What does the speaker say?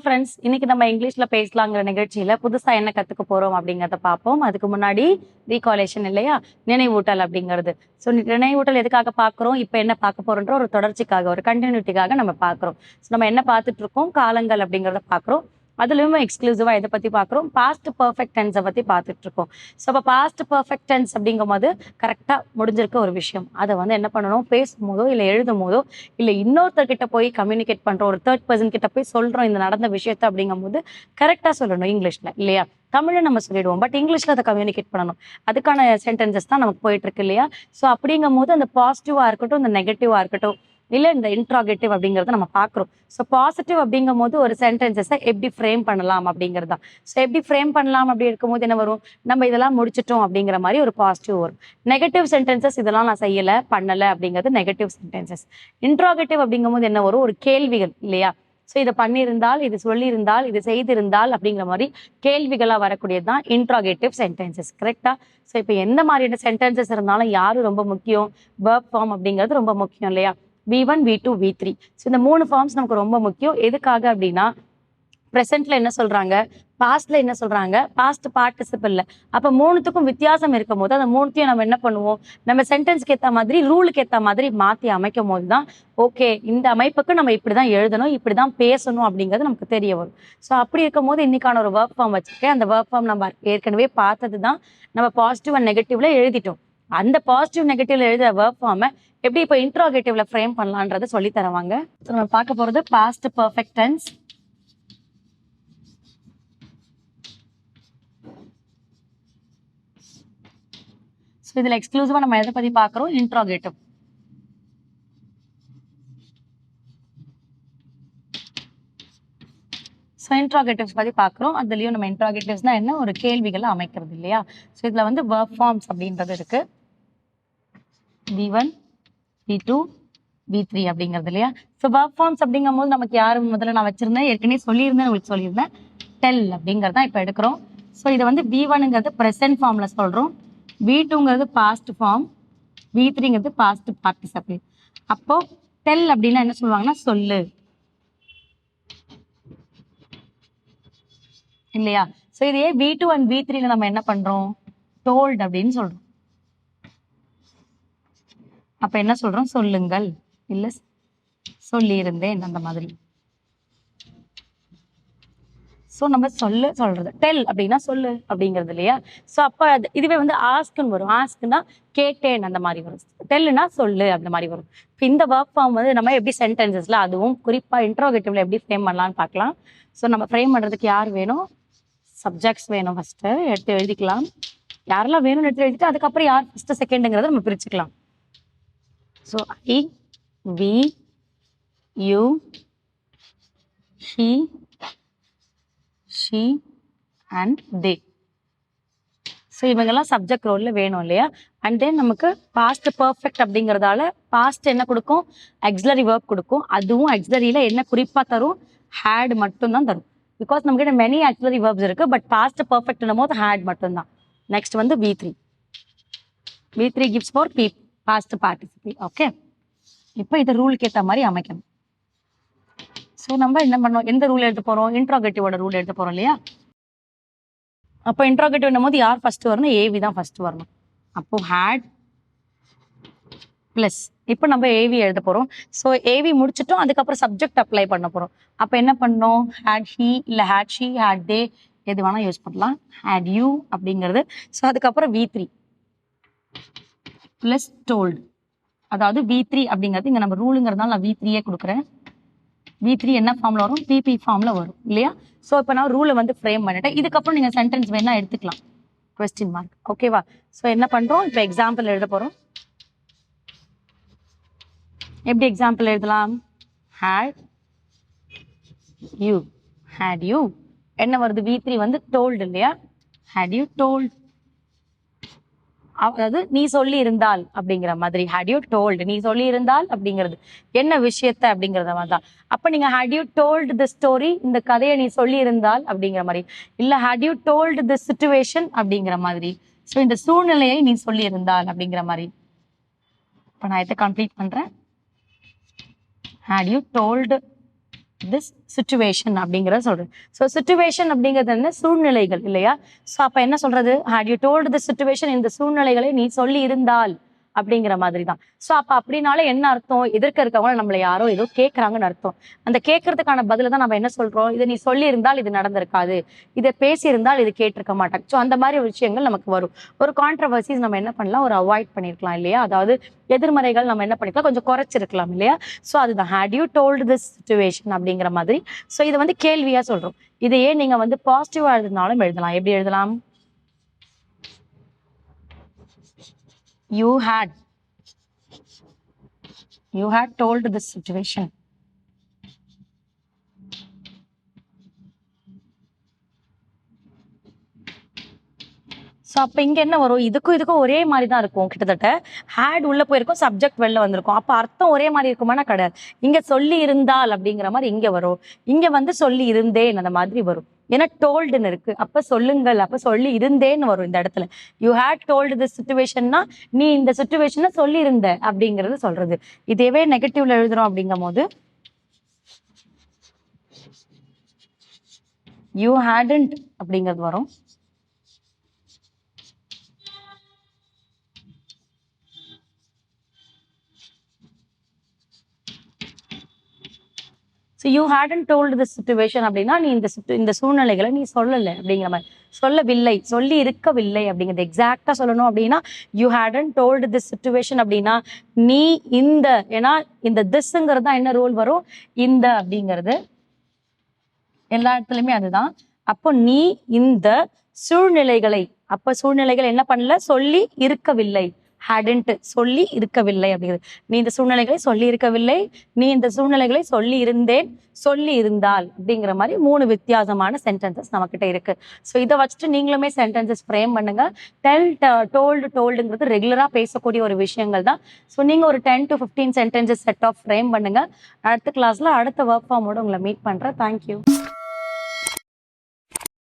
Friends, இன்னைக்கு நம்ம இங்கிலீஷ்ல பேசலாங்கிற நிகழ்ச்சியில புதுசா என்ன கத்துக்க போறோம் அப்படிங்கிறத பார்ப்போம். அதுக்கு முன்னாடி ரீகாலேஷன் இல்லையா? நினைவூட்டல் அப்படிங்கிறது. ஸோ நினைவூட்டல் எதுக்காக பார்க்குறோம்? இப்ப என்ன பார்க்க போறோன்ற ஒரு தொடர்ச்சிக்காக, ஒரு கன்டினியூட்டிக்காக நம்ம பார்க்குறோம். ஸோ நம்ம என்ன பார்த்துட்டு இருக்கோம்? காலங்கள் அப்படிங்கிறத பார்க்குறோம். அதுலயும் எக்ஸ்க்ளூசிவா எதை பத்தி பார்க்குறோம்? பாஸ்ட் பெர்ஃபெக்ட் டென்ஸை பத்தி பார்த்துட்டு இருக்கோம். ஸோ அப்போ பாஸ்ட் பெர்ஃபெக்ட் டென்ஸ் அப்படிங்கும்போது கரெக்டா முடிஞ்சிருக்க ஒரு விஷயம். அதை வந்து என்ன பண்ணணும்? பேசும்போதோ இல்லை எழுதும் போதோ இல்லை இன்னொருத்தர்கிட்ட போய் கம்யூனிகேட் பண்றோம், ஒரு தேர்ட் பர்சன் கிட்ட போய் சொல்றோம் இந்த நடந்த விஷயத்த அப்படிங்கும்போது கரெக்டா சொல்லணும் இங்கிலீஷ்ல இல்லையா? தமிழ்ல நம்ம சொல்லிடுவோம், பட் இங்கிலீஷ்ல அதை கம்யூனிகேட் பண்ணணும். அதுக்கான சென்டென்சஸ் தான் நமக்கு போயிட்டு இருக்கு இல்லையா? ஸோ அப்படிங்கும் போது அந்த பாசிட்டிவா இருக்கட்டும், இந்த நெகட்டிவா இருக்கட்டும், இல்ல இந்த இன்ட்ராகேட்டிவ் அப்படிங்கறத நம்ம பாக்குறோம். ஸோ பாசிட்டிவ் அப்படிங்கும் போது ஒரு சென்டென்சஸை எப்படி ஃப்ரேம் பண்ணலாம் அப்படிங்கிறதா. ஸோ எப்படி ஃப்ரேம் பண்ணலாம் அப்படி இருக்கும்போது என்ன வரும்? நம்ம இதெல்லாம் முடிச்சிட்டோம் அப்படிங்கிற மாதிரி ஒரு பாசிட்டிவ் வரும். நெகட்டிவ் சென்டென்சஸ் இதெல்லாம் நான் செய்யல பண்ணல அப்படிங்கிறது நெகட்டிவ் சென்டென்சஸ். இன்ட்ராகேட்டிவ் அப்படிங்கும் போது என்ன வரும்? ஒரு கேள்விகள் இல்லையா? ஸோ இதை பண்ணியிருந்தால், இது சொல்லியிருந்தால், இது செய்திருந்தால் அப்படிங்கிற மாதிரி கேள்விகளா வரக்கூடியது தான் இன்ட்ராகேட்டிவ் சென்டென்சஸ். கரெக்டா? ஸோ இப்போ எந்த மாதிரியான சென்டென்சஸ் இருந்தாலும் யாரு ரொம்ப முக்கியம்? வெர்ப் ஃபார்ம் அப்படிங்கிறது ரொம்ப முக்கியம் இல்லையா? V1, V2, V3. ஸோ இந்த 3 ஃபார்ம்ஸ் நமக்கு ரொம்ப முக்கியம். எதுக்காக அப்படின்னா ப்ரெசென்ட்ல என்ன சொல்றாங்க, பாஸ்ட்ல என்ன சொல்றாங்க, பாஸ்ட் பார்ட்டிசிபிள்ல. அப்ப 3த்துக்கும் வித்தியாசம் இருக்கும் போது அந்த 3த்தையும் நம்ம என்ன பண்ணுவோம்? நம்ம சென்டென்ஸ்க்கு ஏற்ற மாதிரி, ரூலுக்கு ஏற்ற மாதிரி மாத்தி அமைக்கும் போது தான் ஓகே இந்த அமைப்புக்கு நம்ம இப்படிதான் எழுதணும், இப்படிதான் பேசணும் அப்படிங்கிறது நமக்கு தெரிய வரும். ஸோ அப்படி இருக்கும் போது இன்னைக்கான ஒரு ஒர்க் ஃபார்ம் வச்சிருக்கேன். அந்த ஒர்க் ஃபார்ம் நம்ம ஏற்கனவே பார்த்தது தான். நம்ம பாசிட்டிவ் அண்ட் நெகட்டிவ்ல எழுதிட்டோம். அந்த பாசிட்டிவ் நெகட்டிவ்ல எழுதுற ஒர்க் ஃபார்மை எப்படி இப்போ இன்ட்ராகேட்டிவ்ல ஃப்ரேம் பண்ணலான்றதை சொல்லி தருவாங்க. நம்ம பார்க்க போறது பாஸ்ட் பெர்ஃபெக்ட் டென்ஸ். ஸோ இதுல எக்ஸ்க்ளூசிவா நம்ம எதை பத்தி பார்க்குறோம்? இன்ட்ராகேட்டிவ். ஸோ இன்ட்ராகேட்டிவ்ஸ் பத்தி பார்க்குறோம். அதுலயும் நம்ம இன்ட்ராகேட்டிவ்ஸ்னா என்ன? ஒரு கேள்விகளை அமைக்கிறது இல்லையா? ஸோ இதுல வந்து வெர்ப் ஃபார்ம்ஸ் அப்படின்றது இருக்கு. V1, V2, V3 அப்படிங்கிறது இல்லையா? ஸோ வெர்ப் ஃபார்ம்ஸ் அப்படிங்கும் போது நமக்கு யாரு முதல்ல நான் வச்சிருந்தேன், ஏற்கனவே சொல்லியிருந்தேன், உங்களுக்கு சொல்லியிருந்தேன். டெல் அப்படிங்கிறது தான் இப்போ எடுக்கிறோம். ஸோ இதை வந்து V1ங்கிறது ப்ரெசென்ட் ஃபார்ம்ல சொல்றோம், V2ங்கிறது பாஸ்ட் ஃபார்ம், V3ங்கிறது பாஸ்ட் பார்ட்டிசிபிள். அப்போ டெல் அப்படின்னா என்ன சொல்லுவாங்கன்னா சொல்லு இல்லையா? ஸோ இதே V2 அண்ட் V3ல நம்ம என்ன பண்றோம்? டோல்ட் அப்படின்னு சொல்றோம். அப்ப என்ன சொல்றோம்? சொல்லுங்கள், இல்ல சொல்லியிருந்தேன் அந்த மாதிரி. ஸோ நம்ம சொல்றது டெல் அப்படின்னா சொல்லு அப்படிங்கிறது இல்லையா? ஸோ அப்போ இதுவே வந்து ஆஸ்க்னு வரும். ஆஸ்க்னா கேட்டேன் அந்த மாதிரி வரும். டெல்லுனா சொல்லு அந்த மாதிரி வரும். இப்போ இந்த ஒர்க் ஃபார்ம் வந்து நம்ம எப்படி சென்டென்சஸ்ல, அதுவும் குறிப்பா இன்ட்ரோகேட்டிவ்ல எப்படி ஃப்ரேம் பண்ணலாம்னு பார்க்கலாம். ஸோ நம்ம ஃப்ரேம் பண்றதுக்கு யார் வேணும்? சப்ஜெக்ட்ஸ் வேணும். ஃபர்ஸ்ட் எடுத்து எழுதிக்கலாம். யாரெல்லாம் வேணும்னு எடுத்து எழுதிட்டு அதுக்கப்புறம் யார் ஃபர்ஸ்ட் செகண்டுங்கிறத நம்ம பிரிச்சுக்கலாம். So I, we, you, he, she and they. So இவங்கெல்லாம் சப்ஜெக்ட் ரோல்ல வேணும் இல்லையா? அண்ட் தென் நமக்கு பாஸ்ட் பெர்ஃபெக்ட் அப்படிங்கிறதால பாஸ்ட் என்ன கொடுக்கும்? ஆக்ஸிலரி வெர்ப் கொடுக்கும். அதுவும் ஆக்ஸிலரியில என்ன குறிப்பா தரும்? ஹேட் மட்டும் தான் தரும். பிகாஸ் நம்ம கிட்ட மெனி ஆக்ஸிலரி வெர்ப்ஸ் இருக்கு, பட் பாஸ்ட் பெர்ஃபெக்ட்னும் போது ஹேட் மட்டும் தான். நெக்ஸ்ட் வந்து V3. V3 gives for past participle. Okay, இப்போ இதை ரூலுக்கு ஏற்ற மாதிரி அமைக்கணும். ஸோ நம்ம என்ன பண்ணோம்? எந்த ரூல் எடுத்து போறோம்? இன்ட்ராகேட்டிவோட ரூல் எடுத்து போறோம் இல்லையா? அப்போ இன்ட்ராகேட்டிவ் போது யார் ஃபர்ஸ்ட் வரணும்? ஏவி தான் ஃபர்ஸ்ட் வரணும். அப்போ ஹேட் பிளஸ் இப்போ நம்ம ஏவி எழுத போறோம். ஸோ ஏவி முடிச்சிட்டோம், அதுக்கப்புறம் சப்ஜெக்ட் அப்ளை பண்ண போறோம். அப்போ என்ன பண்ணோம்? ஹேட் ஹி இல்லை ஹேட் ஷி, ஹேட் தே, எது வேணா யூஸ் பண்ணலாம். ஹேட் யூ அப்படிங்கிறது. ஸோ அதுக்கப்புறம் V3 பிளஸ் டோல்டு. அதாவது V3 அப்படிங்கிறது இங்க நம்ம ரூலுங்கிறதுனால நான் V3 கொடுக்குறேன். V3 என்ன ஃபார்ம்ல வரும்? PP ஃபார்ம்ல வரும் இல்லையா? ஸோ இப்போ நான் ரூலை வந்து ஃப்ரேம் பண்ணிட்டேன். இதுக்கப்புறம் நீங்க சென்டென்ஸ் வேணா எடுத்துக்கலாம், கொஸ்டின் மார்க். ஓகேவா? ஸோ என்ன பண்றோம்? இப்போ எக்ஸாம்பிள் எழுத போறோம். எப்படி எக்ஸாம்பிள் எழுதலாம்? had you, had you என்ன வருது? V3 வந்து told இல்லையா? had you told, அதாவது நீ சொல்லி இருந்தால் அப்படிங்கிற மாதிரி. had you told, நீ சொல்லி இருந்தால் அப்படிங்கிறது என்ன விஷயத்த அப்படிங்கிறத மாதிரி தான். அப்ப நீங்க had you told the story, இந்த கதையை நீ சொல்லி இருந்தால் அப்படிங்கிற மாதிரி, இல்ல had you told the situation அப்படிங்கிற மாதிரி. ஸோ இந்த சூழ்நிலையை நீ சொல்லி இருந்தால் அப்படிங்கிற மாதிரி. இப்ப நான் இதை கம்ப்ளீட் பண்றேன். had you told this situation அப்படிங்கிறத சொல்றேன். ஸோ சிச்சுவேஷன் அப்படிங்கிறது என்ன, சூழ்நிலைகள் இல்லையா. ஸோ அப்ப என்ன சொல்றது, had you told the situation, இந்த சூழ்நிலைகளை நீ சொல்லி இருந்தால் அப்படிங்கிற மாதிரி தான். ஸோ அப்ப அப்படின்னால என்ன அர்த்தம், எதிர்க்க இருக்கவங்க நம்மளை யாரோ ஏதோ கேட்கறாங்கன்னு அர்த்தம். அந்த கேட்கறதுக்கான பதில தான் நம்ம என்ன சொல்றோம், இதை நீ சொல்லி இருந்தால் இது நடந்திருக்காது, இதை பேசி இருந்தால் இது கேட்டிருக்க மாட்டாங்க. ஸோ அந்த மாதிரி விஷயங்கள் நமக்கு வரும். ஒரு கான்ட்ரவர்சிஸ் நம்ம என்ன பண்ணலாம், ஒரு அவாய்ட் பண்ணிருக்கலாம் இல்லையா. அதாவது எதிர்மறைகள் நம்ம என்ன பண்ணிக்கலாம், கொஞ்சம் குறைச்சிருக்கலாம் இல்லையா. ஸோ அதுதான் had you told this situation அப்படிங்கிற மாதிரி. ஸோ இது வந்து கேள்வியா சொல்றோம். இதையே நீங்க வந்து பாசிட்டிவா எழுதினாலும் எழுதலாம். எப்படி எழுதலாம், you had told this situation. So அப்ப இங்க என்ன வரும், இதுக்கும் ஒரே மாதிரி தான் இருக்கும் கிட்டத்தட்ட. ஹேட் உள்ள போயிருக்கும், சப்ஜெக்ட் வெளில வந்திருக்கும். அப்ப அர்த்தம் ஒரே மாதிரி இருக்குமானா கிடையாது. இங்க சொல்லி இருந்தால் அப்படிங்கிற மாதிரி இங்க வரும், இங்க வந்து சொல்லி இருந்தேன் அந்த மாதிரி வரும். ஏன்னா டோல்டுன்னு இருக்கு, அப்ப சொல்லுங்கள், அப்ப சொல்லி இருந்தேன்னு வரும் இந்த இடத்துல. யூ ஹேட் டோல்டு திஸ் சிச்சுவேஷன்னா நீ இந்த சிச்சுவேஷனை சொல்லி இருந்த அப்படிங்கிறது சொல்றது. இதேவே நெகட்டிவ்ல எழுதுறோம் அப்படிங்கும் போது யூ ஹேடன்ட் அப்படிங்கிறது வரும். So you hadn't told the situation அப்படின்னா நீ இந்த சூழ்நிலைகளை நீ சொல்லலை அப்படிங்கிற மாதிரி, சொல்லவில்லை, சொல்லி இருக்கவில்லை அப்படிங்கிறது எக்ஸாக்டா சொல்லணும் அப்படின்னா you hadn't told this situation அப்படின்னா நீ இந்த, ஏன்னா இந்த திஸ்ங்கிறது தான் என்ன ரோல் வரும், இந்த அப்படிங்கிறது எல்லா இடத்துலையுமே அதுதான். அப்போ நீ இந்த சூழ்நிலைகளை, அப்ப சூழ்நிலைகள் என்ன பண்ணல, சொல்லி இருக்கவில்லை, ஹேடன்ட் சொல்லி இருக்கவில்லை அப்படிங்கிறது. நீ இந்த சூழ்நிலைகளை சொல்லி இருக்கவில்லை, நீ இந்த சூழ்நிலைகளை சொல்லி இருந்தேன், சொல்லி இருந்தால் அப்படிங்கிற மாதிரி 3 வித்தியாசமான சென்டென்சஸ் நம்மக்கிட்ட இருக்கு. ஸோ இதை வச்சுட்டு நீங்களுமே சென்டென்சஸ் ஃப்ரேம் பண்ணுங்க. டோல்டுங்கிறது ரெகுலரா பேசக்கூடிய ஒரு விஷயங்கள் தான். ஸோ நீங்க ஒரு 10 to 15 sentences set of frame பண்ணுங்க. அடுத்த கிளாஸ்ல அடுத்த ஒர்க் ஃபார்மோட உங்களை மீட் பண்றேன். தேங்க்யூ.